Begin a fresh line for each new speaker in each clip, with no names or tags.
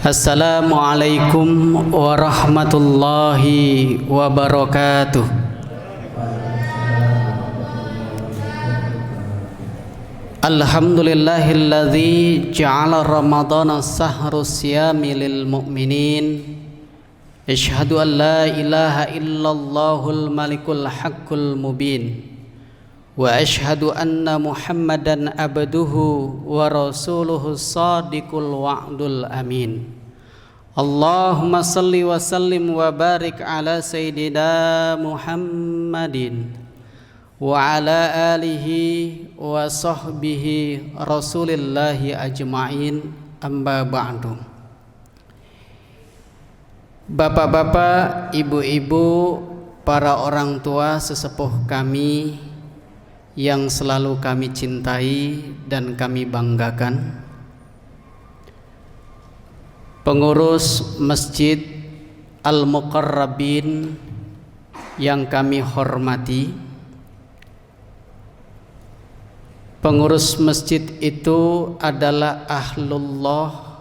Assalamualaikum warahmatullahi wabarakatuh. Alhamdulillahilladzi ja'ala ramadhana sahru siyami lil mu'minin. Asyhadu an la ilaha illallahul malikul haqqul mubin. Wa asyhadu anna Muhammadan abduhu wa rasuluhu sadiqul wa'dul amin. Allahumma salli wa sallim wa barik ala sayyidina Muhammadin wa ala alihi wa sahbihi rasulillahi ajma'in, amma ba'du. Bapak-bapak, ibu-ibu, para orang tua sesepuh kami yang selalu kami cintai dan kami banggakan, pengurus Masjid Al-Muqarrabin yang kami hormati. Pengurus masjid itu adalah ahlullah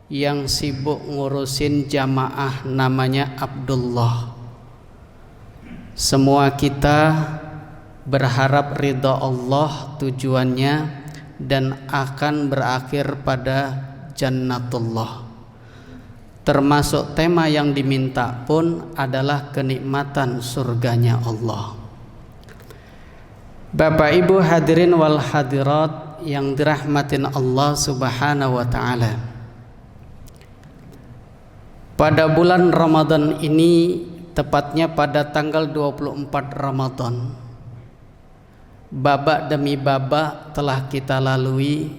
yang sibuk ngurusin jamaah, namanya Abdullah. Semua kita berharap ridha Allah tujuannya dan akan berakhir pada jannatullah. Termasuk tema yang diminta pun adalah kenikmatan surganya Allah. Bapak Ibu hadirin wal hadirat yang dirahmatin Allah Subhanahu wa taala. Pada bulan Ramadan ini, tepatnya pada tanggal 24 Ramadan, babak demi babak telah kita lalui.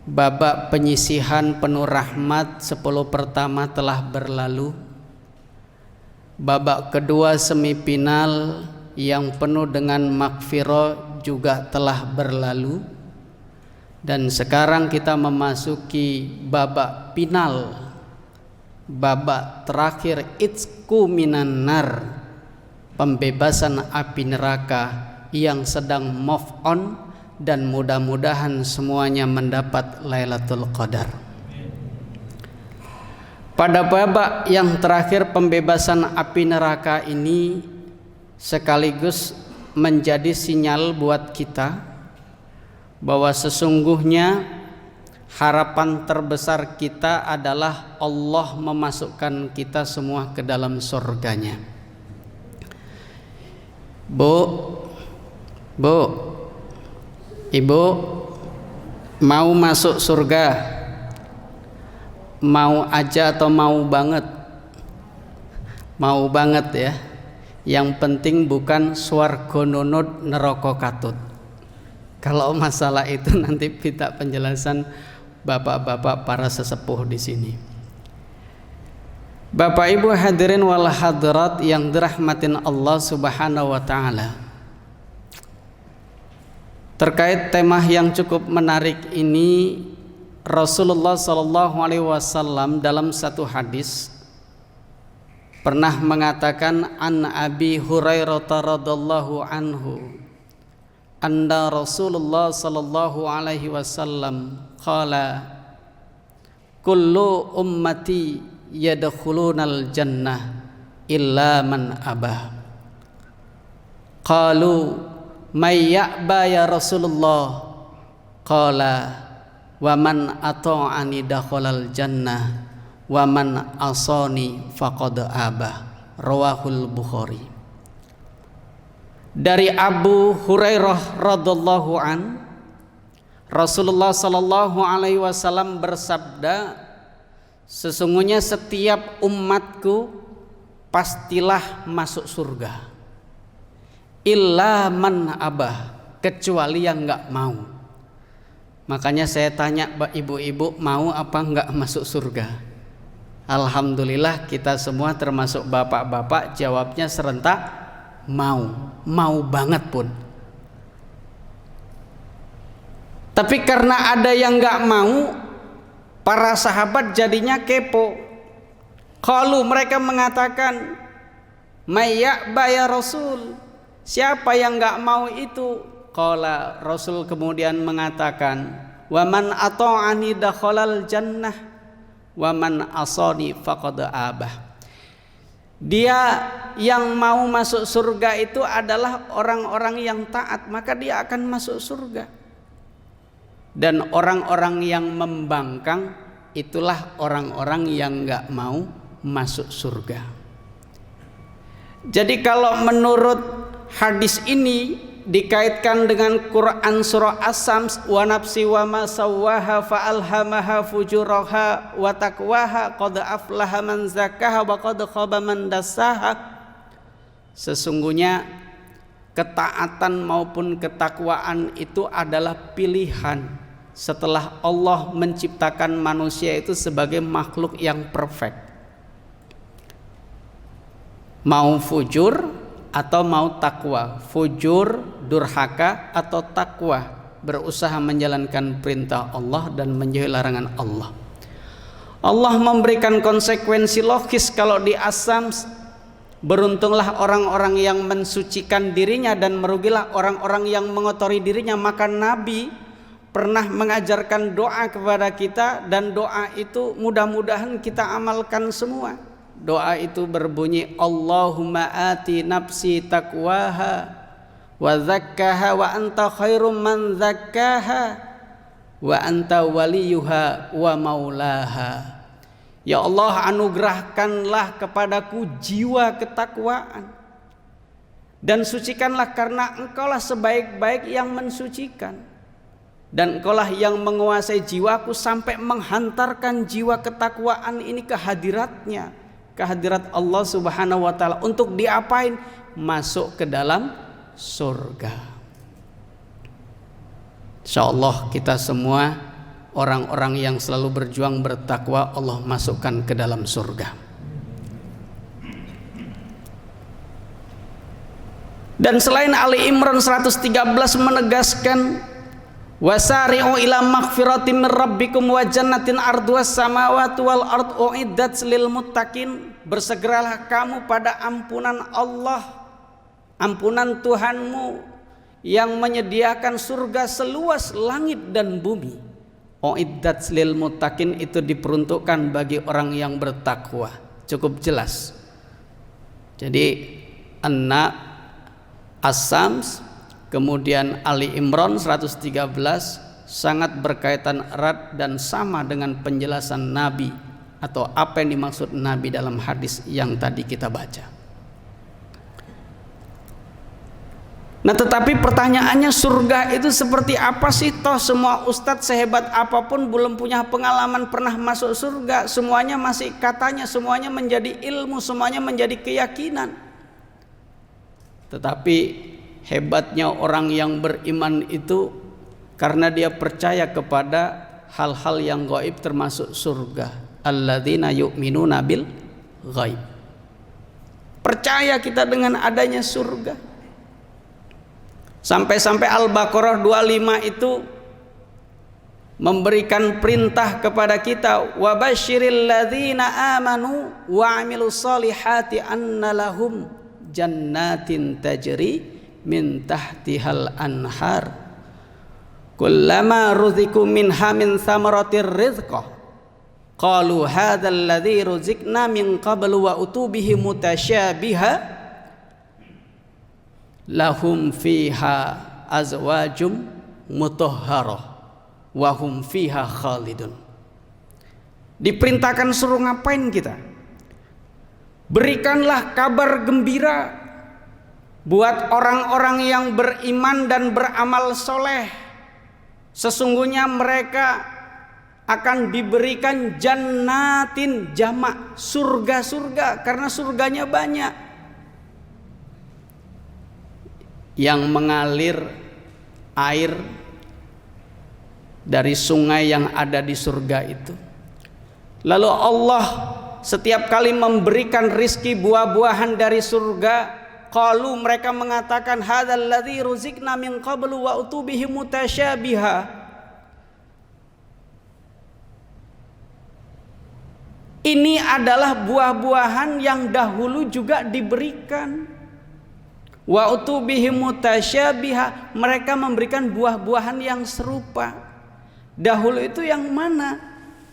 Babak penyisihan penuh rahmat 10 pertama telah berlalu. Babak kedua semifinal yang penuh dengan maghfirah juga telah berlalu. Dan sekarang kita memasuki babak final, babak terakhir, itsku minan nar, pembebasan api neraka yang sedang move on, dan mudah-mudahan semuanya mendapat Lailatul Qadar. Pada babak yang terakhir pembebasan api neraka ini sekaligus menjadi sinyal buat kita bahwa sesungguhnya harapan terbesar kita adalah Allah memasukkan kita semua ke dalam surganya. Bu, Ibu mau masuk surga? Mau aja atau mau banget? Mau banget ya. Yang penting bukan swarga nunut neraka katut. Kalau masalah itu nanti kita penjelasan bapak-bapak para sesepuh di sini. Bapak Ibu hadirin wal hadirat yang dirahmatin Allah Subhanahu wa taala. Terkait tema yang cukup menarik ini, Rasulullah sallallahu alaihi wasallam dalam satu hadis pernah mengatakan, an Abi Hurairah radhiyallahu anhu anna Rasulullah sallallahu alaihi wasallam qala kullu ummati yadkhulunal jannah illa man abah. Qalu may ya'ba ya Rasulullah? Qala wa man ata'ani dakhalal jannah wa man asani faqad aba. Rawahul Bukhari. Dari Abu Hurairah radhiyallahu an, Rasulullah sallallahu alaihi wasallam bersabda, sesungguhnya setiap umatku pastilah masuk surga, illa man abah, kecuali yang enggak mau. Makanya saya tanya ibu-ibu, mau apa enggak masuk surga? Alhamdulillah kita semua termasuk bapak-bapak jawabnya serentak mau banget pun. Tapi karena ada yang enggak mau, para sahabat jadinya kepo. Qalu, mereka mengatakan, may ya'ba ya Rasul, siapa yang enggak mau itu? Qala, Rasul kemudian mengatakan, wa man ata'ani dakhalal jannah wa man asani faqad abah. Dia yang mau masuk surga itu adalah orang-orang yang taat, maka dia akan masuk surga. Dan orang-orang yang membangkang itulah orang-orang yang enggak mau masuk surga. Jadi kalau menurut hadis ini dikaitkan dengan Quran surah As-Sams, wa nafsi wa ma sawwaha fa alhamaha fujuraha wa taqwaha qad aflaha man zakkaha wa qad khaba man dassaha. Sesungguhnya ketaatan maupun ketakwaan itu adalah pilihan setelah Allah menciptakan manusia itu sebagai makhluk yang perfect. Mau fujur atau mau takwa, fujur, durhaka, atau takwa, berusaha menjalankan perintah Allah dan menjauhi larangan Allah. Allah memberikan konsekuensi logis kalau di As-Sams, beruntunglah orang-orang yang mensucikan dirinya dan merugilah orang-orang yang mengotori dirinya. Maka Nabi pernah mengajarkan doa kepada kita, dan doa itu mudah-mudahan kita amalkan semua. Doa itu berbunyi, Allahumma ati nafsi taqwaha wa zakkaha wa anta khairum man zakkaha wa anta waliyuha wa maulaha. Ya Allah, anugerahkanlah kepadaku jiwa ketakwaan dan sucikanlah, karena Engkaulah sebaik-baik yang mensucikan, dan Engkaulah yang menguasai jiwaku sampai menghantarkan jiwa ketakwaan ini ke hadiratnya, ke hadirat Allah Subhanahu wa taala, untuk diapain? Masuk ke dalam surga. Insyaallah kita semua orang-orang yang selalu berjuang bertakwa, Allah masukkan ke dalam surga. Dan selain Ali Imran 113 menegaskan, wasari'u ila maghfiratin min rabbikum wa jannatin arduas samawati wal ard uiddat lil muttaqin. Bersegeralah kamu pada ampunan Allah, ampunan Tuhanmu yang menyediakan surga seluas langit dan bumi. Uiddat lil muttaqin itu diperuntukkan bagi orang yang bertakwa. Cukup jelas. Jadi As-Sams, kemudian Ali Imran 113 sangat berkaitan erat dan sama dengan penjelasan Nabi atau apa yang dimaksud Nabi dalam hadis yang tadi kita baca. Nah, tetapi pertanyaannya, surga itu seperti apa sih? Toh semua ustadz sehebat apapun belum punya pengalaman pernah masuk surga. Semuanya masih katanya, semuanya menjadi ilmu, semuanya menjadi keyakinan. Tetapi hebatnya orang yang beriman itu karena dia percaya kepada hal-hal yang gaib termasuk surga. Alladzina yu'minuna bil ghaib. Percaya kita dengan adanya surga. Sampai-sampai Al-Baqarah 25 itu memberikan perintah kepada kita, wa basyiril ladzina amanu wa amilus solihati anna lahum jannatin tajri min tahtihal anhar kullama ruziku minha min thamaratir rizqa qalu hadzal ladzi ruzikna min qablu wa utubihi mutasyabiha lahum fiha azwajum mutahharah wa hum fiha khalidun. Diperintahkan suruh ngapain kita? Berikanlah kabar gembira buat orang-orang yang beriman dan beramal soleh. Sesungguhnya mereka akan diberikan jannatin, jamak surga-surga, karena surganya banyak yang mengalir air dari sungai yang ada di surga itu. Lalu Allah setiap kali memberikan rizki buah-buahan dari surga, qalu, mereka mengatakan, hadzal ladzi ruzikna min qablu wa utubihi mutasyabiha. Ini adalah buah-buahan yang dahulu juga diberikan. Wa utubihi mutasyabiha, mereka memberikan buah-buahan yang serupa. Dahulu itu yang mana?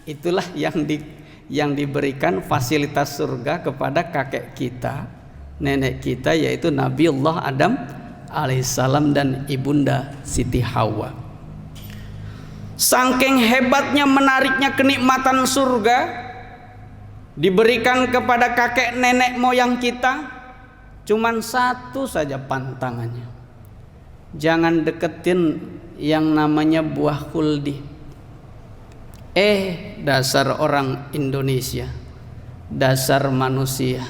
Itulah yang diberikan fasilitas surga kepada kakek kita, nenek kita, yaitu Nabiullah Adam alaihissalam dan ibunda Siti Hawa. Saking hebatnya, menariknya kenikmatan surga diberikan kepada kakek nenek moyang kita, cuman satu saja pantangannya: jangan deketin yang namanya buah khuldi. Dasar orang Indonesia, dasar manusia.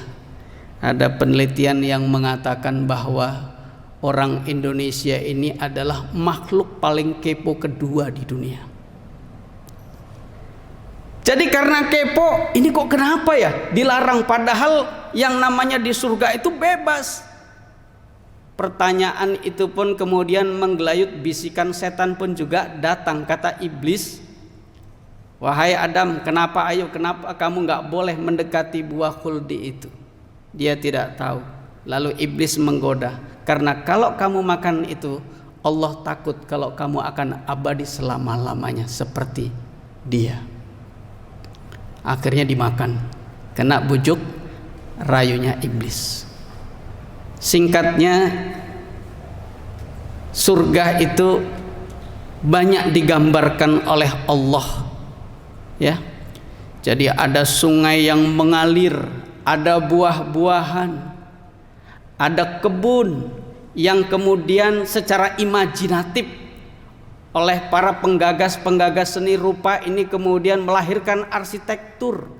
Ada penelitian yang mengatakan bahwa orang Indonesia ini adalah makhluk paling kepo kedua di dunia. Jadi karena kepo, ini kok kenapa ya dilarang, padahal yang namanya di surga itu bebas. Pertanyaan itu pun kemudian menggelayut, bisikan setan pun juga datang. Kata iblis, wahai Adam, kenapa kamu nggak boleh mendekati buah khuldi itu? Dia tidak tahu. Lalu iblis menggoda, karena kalau kamu makan itu, Allah takut kalau kamu akan abadi selama-lamanya seperti dia. Akhirnya dimakan, kena bujuk rayunya iblis. Singkatnya, surga itu banyak digambarkan oleh Allah, ya. Jadi ada sungai yang mengalir, ada buah-buahan, ada kebun yang kemudian secara imajinatif oleh para penggagas seni rupa ini kemudian melahirkan arsitektur.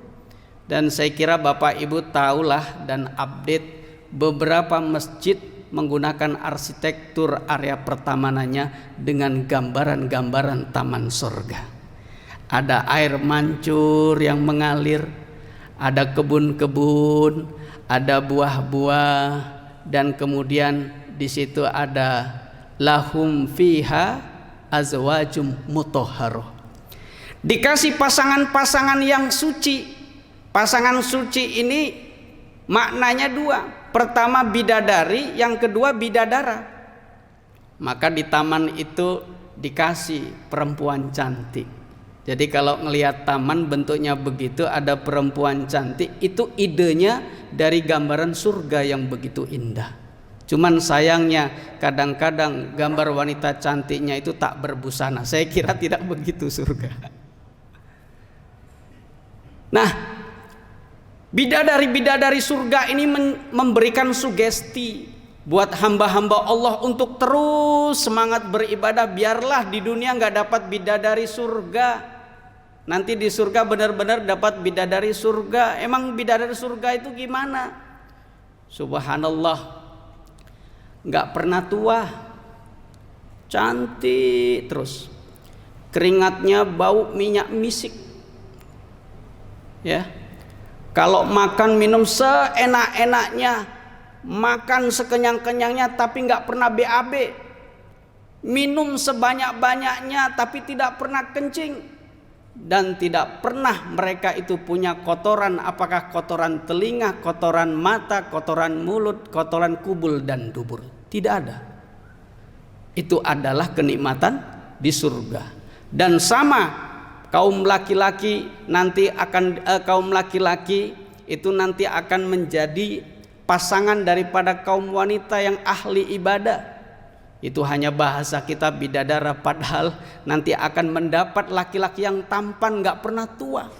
Dan saya kira Bapak Ibu tahulah dan update, beberapa masjid menggunakan arsitektur area pertamanannya dengan gambaran-gambaran taman surga. Ada air mancur yang mengalir, ada kebun-kebun, ada buah-buah, dan kemudian di situ ada lahum fiha azwajum mutahharoh. Dikasih pasangan-pasangan yang suci. Pasangan suci ini maknanya dua. Pertama bidadari, yang kedua bidadara. Maka di taman itu dikasih perempuan cantik. Jadi kalau ngelihat taman bentuknya begitu, ada perempuan cantik, itu idenya dari gambaran surga yang begitu indah. Cuman sayangnya kadang-kadang gambar wanita cantiknya itu tak berbusana. Saya kira tidak begitu surga. Nah, bidadari-bidadari surga ini memberikan sugesti buat hamba-hamba Allah untuk terus semangat beribadah. Biarlah di dunia nggak dapat bidadari surga, nanti di surga benar-benar dapat bidadari surga. Emang bidadari surga itu gimana? Subhanallah, nggak pernah tua, cantik terus, keringatnya bau minyak misik, ya. Kalau makan minum seenak-enaknya, makan sekenyang-kenyangnya tapi nggak pernah BAB, minum sebanyak-banyaknya tapi tidak pernah kencing, dan tidak pernah mereka itu punya kotoran, apakah kotoran telinga, kotoran mata, kotoran mulut, kotoran kubul dan dubur. Tidak ada. Itu adalah kenikmatan di surga. Dan sama kaum laki-laki nanti akan kaum laki-laki itu nanti akan menjadi pasangan daripada kaum wanita yang ahli ibadah. Itu hanya bahasa kita bidadara, padahal nanti akan mendapat laki-laki yang tampan, nggak pernah tua,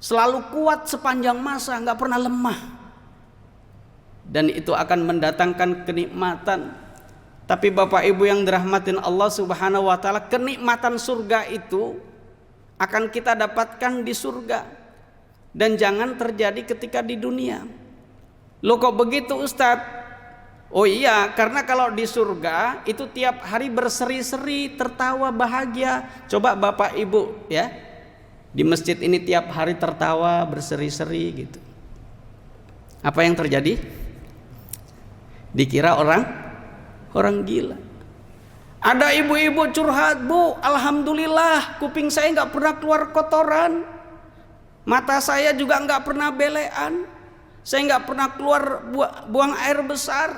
selalu kuat sepanjang masa, nggak pernah lemah. Dan itu akan mendatangkan kenikmatan. Tapi Bapak Ibu yang dirahmatin Allah Subhanahu wa taala, kenikmatan surga itu akan kita dapatkan di surga, dan jangan terjadi ketika di dunia. Loh kok begitu Ustadz? Oh iya, karena kalau di surga itu tiap hari berseri-seri, tertawa bahagia. Coba Bapak Ibu ya, di masjid ini tiap hari tertawa berseri-seri gitu. Apa yang terjadi? Dikira orang gila. Ada ibu-ibu curhat, Bu, alhamdulillah kuping saya nggak pernah keluar kotoran. Mata saya juga nggak pernah belean. Saya nggak pernah keluar buang air besar.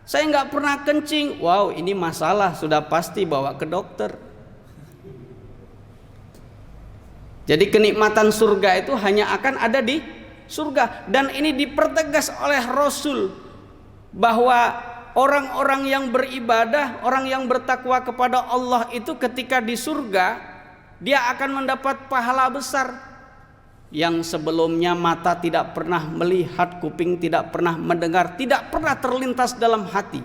Saya nggak pernah kencing. Wow, ini masalah, sudah pasti bawa ke dokter. Jadi kenikmatan surga itu hanya akan ada di surga. Dan ini dipertegas oleh Rasul bahwa orang-orang yang beribadah, orang yang bertakwa kepada Allah itu ketika di surga, dia akan mendapat pahala besar yang sebelumnya mata tidak pernah melihat, kuping tidak pernah mendengar, tidak pernah terlintas dalam hati.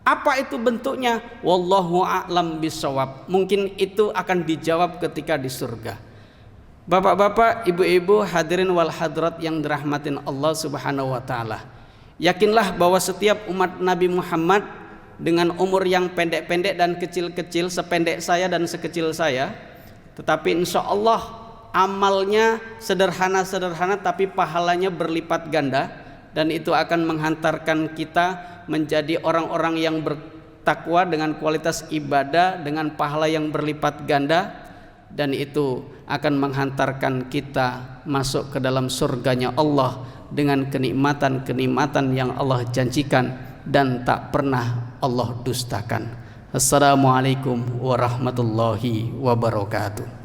Apa itu bentuknya? Wallahu a'lam bishawab. Mungkin itu akan dijawab ketika di surga. Bapak-bapak, ibu-ibu, hadirin wal hadrat yang dirahmatin Allah Subhanahu wa taala. Yakinlah bahwa setiap umat Nabi Muhammad dengan umur yang pendek-pendek dan kecil-kecil, sependek saya dan sekecil saya, tetapi insya Allah amalnya sederhana-sederhana tapi pahalanya berlipat ganda, dan itu akan menghantarkan kita menjadi orang-orang yang bertakwa dengan kualitas ibadah dengan pahala yang berlipat ganda, dan itu akan menghantarkan kita masuk ke dalam surganya Allah dengan kenikmatan-kenikmatan yang Allah janjikan dan tak pernah Allah dustakan. Assalamualaikum warahmatullahi wabarakatuh.